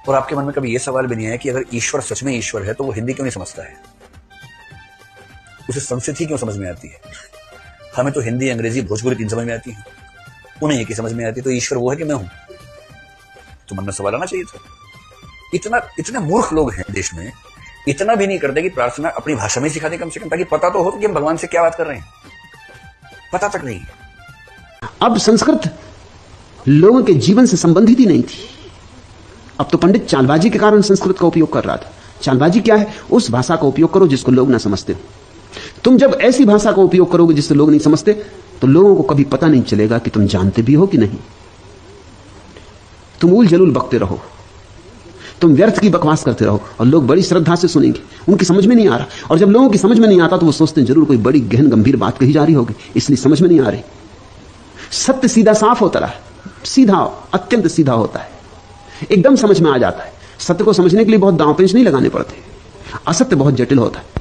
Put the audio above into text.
और आपके मन में कभी यह सवाल भी नहीं आया कि अगर ईश्वर सच में ईश्वर है तो वो हिंदी क्यों नहीं समझता है, उसे संस्कृत ही क्यों समझ में आती है? हमें तो हिंदी, अंग्रेजी, भोजपुरी तीन समझ में आती है, उन्हें एक ही समझ में आती है। तो ईश्वर वो है कि मैं हूं? तो मन में सवाल आना चाहिए था। इतने मूर्ख लोग हैं देश में, इतना भी नहीं करते कि प्रार्थना अपनी भाषा में सिखा दे कम से कम, ताकि पता तो हो कि हम भगवान से क्या बात कर रहे हैं। पता तक नहीं। अब संस्कृत लोगों के जीवन से संबंधित ही नहीं थी। अब तो पंडित चालबाजी के कारण संस्कृत का उपयोग कर रहा था। चालबाजी क्या है? उस भाषा का उपयोग करो जिसको लोग ना समझते हो। तुम जब ऐसी भाषा का उपयोग करोगे जिससे लोग नहीं समझते, तो लोगों को कभी पता नहीं चलेगा कि तुम जानते भी हो कि नहीं। तुम उल जलूल बकते रहो, तुम व्यर्थ की बकवास करते रहो, और लोग बड़ी श्रद्धा से सुनेंगे। उनकी समझ में नहीं आ रहा, और जब लोगों की समझ में नहीं आता तो वो सोचते हैं जरूर कोई बड़ी गहन गंभीर बात कही जा रही होगी, इसलिए समझ में नहीं आ रही। सत्य सीधा साफ होता रहा, सीधा, अत्यंत सीधा होता है, एकदम समझ में आ जाता है। सत्य को समझने के लिए बहुत दांव पेंच नहीं लगाने पड़ते। असत्य बहुत जटिल होता है।